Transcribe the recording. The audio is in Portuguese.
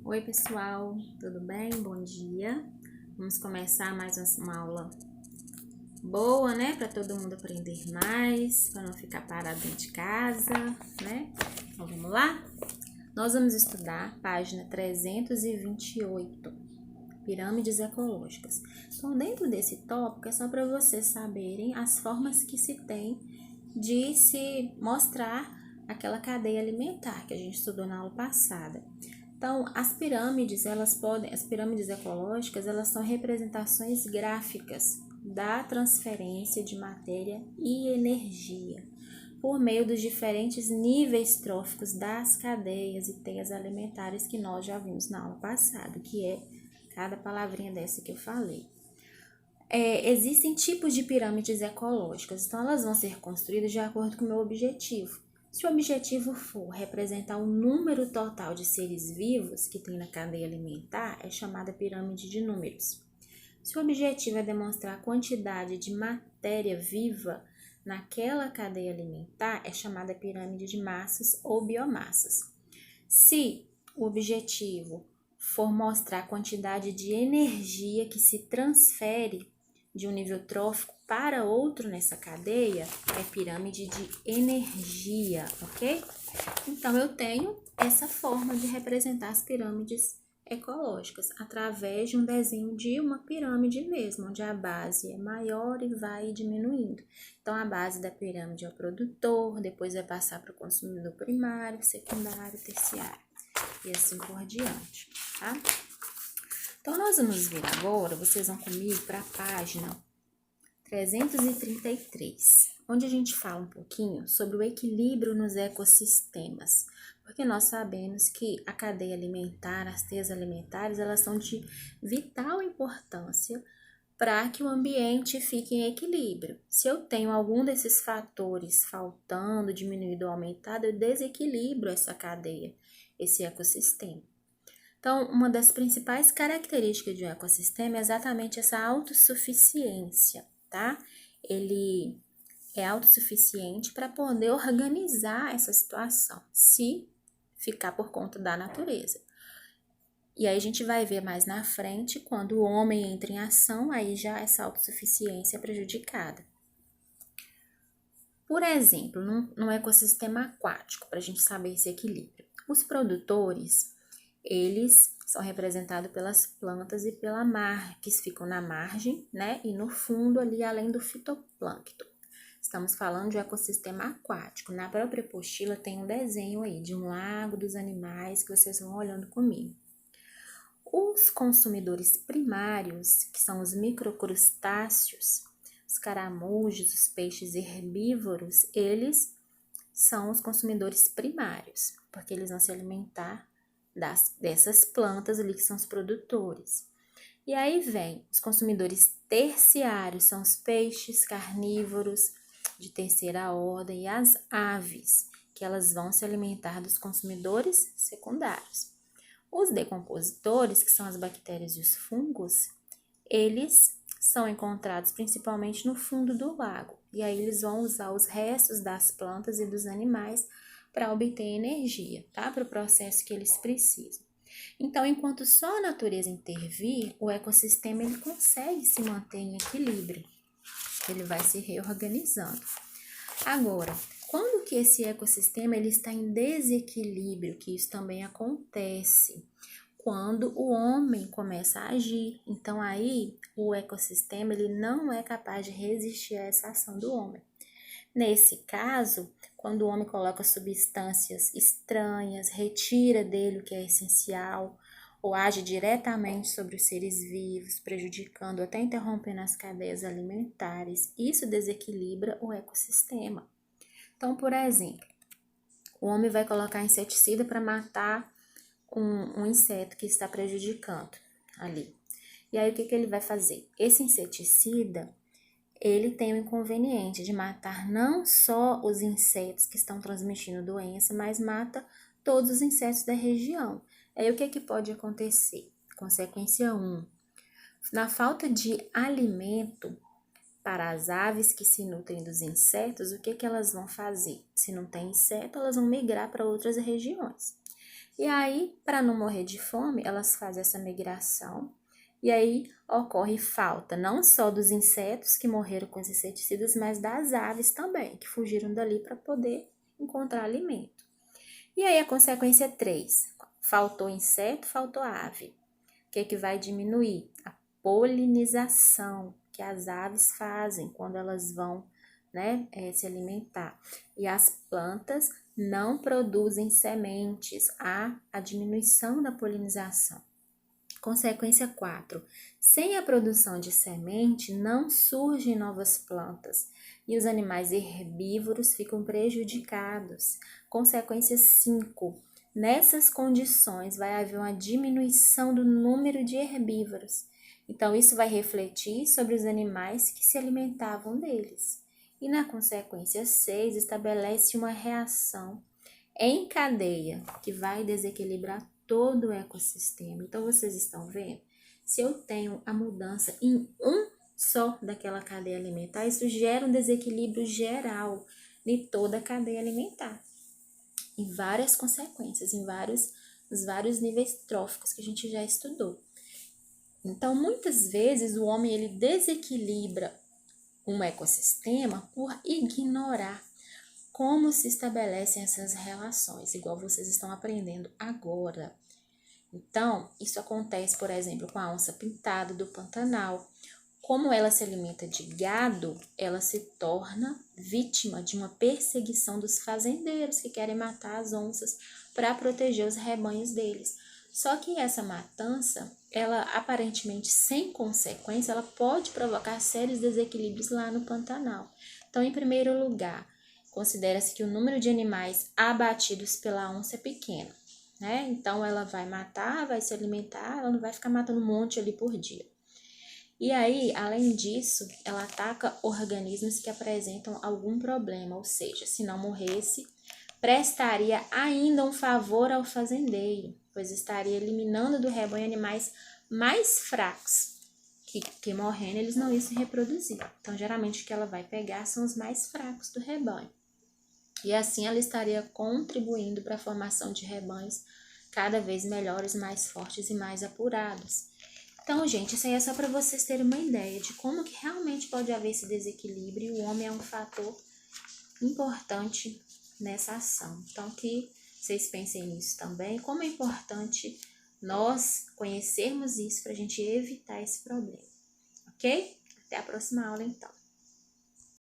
Oi pessoal, tudo bem? Bom dia. Vamos começar mais uma aula boa, né? Para todo mundo aprender mais, para não ficar parado dentro de casa, né? Então vamos lá? Nós vamos estudar página 328, pirâmides ecológicas. Então, dentro desse tópico, é só para vocês saberem as formas que se tem de se mostrar aquela cadeia alimentar que a gente estudou na aula passada. Então, as pirâmides ecológicas, elas são representações gráficas da transferência de matéria e energia por meio dos diferentes níveis tróficos das cadeias e teias alimentares que nós já vimos na aula passada, que é cada palavrinha dessa que eu falei. Existem tipos de pirâmides ecológicas, então elas vão ser construídas de acordo com o meu objetivo. Se o objetivo for representar o número total de seres vivos que tem na cadeia alimentar, é chamada pirâmide de números. Se o objetivo é demonstrar a quantidade de matéria viva naquela cadeia alimentar, é chamada pirâmide de massas ou biomassas. Se o objetivo for mostrar a quantidade de energia que se transfere de um nível trófico para outro nessa cadeia, é pirâmide de energia, ok? Então, eu tenho essa forma de representar as pirâmides ecológicas, através de um desenho de uma pirâmide mesmo, onde a base é maior e vai diminuindo. Então, a base da pirâmide é o produtor, depois vai passar para o consumidor primário, secundário, terciário, e assim por diante, tá? Então, nós vamos ver agora, vocês vão comigo para a página 333, onde a gente fala um pouquinho sobre o equilíbrio nos ecossistemas, porque nós sabemos que a cadeia alimentar, as teias alimentares, elas são de vital importância para que o ambiente fique em equilíbrio. Se eu tenho algum desses fatores faltando, diminuído ou aumentado, eu desequilibro essa cadeia, esse ecossistema. Então, uma das principais características de um ecossistema é exatamente essa autossuficiência, tá? Ele é autossuficiente para poder organizar essa situação, se ficar por conta da natureza. E aí a gente vai ver mais na frente, quando o homem entra em ação, aí já essa autossuficiência é prejudicada. Por exemplo, num ecossistema aquático, para a gente saber esse equilíbrio, os produtores, eles são representados pelas plantas e pela que ficam na margem, né? E no fundo ali, além do fitoplâncton. Estamos falando de ecossistema aquático. Na própria apostila tem um desenho aí de um lago dos animais que vocês vão olhando comigo. Os consumidores primários, que são os microcrustáceos, os caramujos, os peixes herbívoros, eles são os consumidores primários, porque eles vão se alimentar dessas plantas ali que são os produtores. E aí vem os consumidores terciários, são os peixes carnívoros de terceira ordem e as aves, que elas vão se alimentar dos consumidores secundários. Os decompositores, que são as bactérias e os fungos, eles são encontrados principalmente no fundo do lago. E aí eles vão usar os restos das plantas e dos animais para obter energia, tá? Para o processo que eles precisam. Então, enquanto só a natureza intervir, o ecossistema ele consegue se manter em equilíbrio. Ele vai se reorganizando. Agora, quando que esse ecossistema ele está em desequilíbrio, que isso também acontece? Quando o homem começa a agir. Então, aí, o ecossistema ele não é capaz de resistir a essa ação do homem. Nesse caso, quando o homem coloca substâncias estranhas, retira dele o que é essencial, ou age diretamente sobre os seres vivos, prejudicando, até interrompendo as cadeias alimentares, isso desequilibra o ecossistema. Então, por exemplo, o homem vai colocar inseticida para matar um inseto que está prejudicando ali. E aí, o que ele vai fazer? Esse inseticida, ele tem o inconveniente de matar não só os insetos que estão transmitindo doença, mas mata todos os insetos da região. Aí, o que pode acontecer? Consequência 1. Na falta de alimento para as aves que se nutrem dos insetos, o que elas vão fazer? Se não tem inseto, elas vão migrar para outras regiões. E aí, para não morrer de fome, elas fazem essa migração. E aí ocorre falta não só dos insetos que morreram com os inseticidas, mas das aves também, que fugiram dali para poder encontrar alimento. E aí a consequência 3, faltou inseto, faltou ave. O que vai diminuir? A polinização que as aves fazem quando elas vão, né, se alimentar. E as plantas não produzem sementes, há a diminuição da polinização. Consequência 4. Sem a produção de semente, não surgem novas plantas e os animais herbívoros ficam prejudicados. Consequência 5. Nessas condições, vai haver uma diminuição do número de herbívoros. Então, isso vai refletir sobre os animais que se alimentavam deles. E na consequência 6, estabelece uma reação em cadeia que vai desequilibrar todo o ecossistema. Então, vocês estão vendo? Se eu tenho a mudança em um só daquela cadeia alimentar, isso gera um desequilíbrio geral de toda a cadeia alimentar. E várias consequências, nos vários níveis tróficos que a gente já estudou. Então, muitas vezes, o homem ele desequilibra um ecossistema por ignorar como se estabelecem essas relações, igual vocês estão aprendendo agora. Então, isso acontece, por exemplo, com a onça pintada do Pantanal. Como ela se alimenta de gado, ela se torna vítima de uma perseguição dos fazendeiros que querem matar as onças para proteger os rebanhos deles. Só que essa matança, ela aparentemente sem consequência, ela pode provocar sérios desequilíbrios lá no Pantanal. Então, em primeiro lugar, considera-se que o número de animais abatidos pela onça é pequeno, né? Então, ela vai matar, vai se alimentar, ela não vai ficar matando um monte ali por dia. E aí, além disso, ela ataca organismos que apresentam algum problema, ou seja, se não morresse, prestaria ainda um favor ao fazendeiro, pois estaria eliminando do rebanho animais mais fracos, que morrendo eles não iam se reproduzir. Então, geralmente, o que ela vai pegar são os mais fracos do rebanho. E assim ela estaria contribuindo para a formação de rebanhos cada vez melhores, mais fortes e mais apurados. Então, gente, isso aí é só para vocês terem uma ideia de como que realmente pode haver esse desequilíbrio e o homem é um fator importante nessa ação. Então, que vocês pensem nisso também, como é importante nós conhecermos isso para a gente evitar esse problema, ok? Até a próxima aula, então.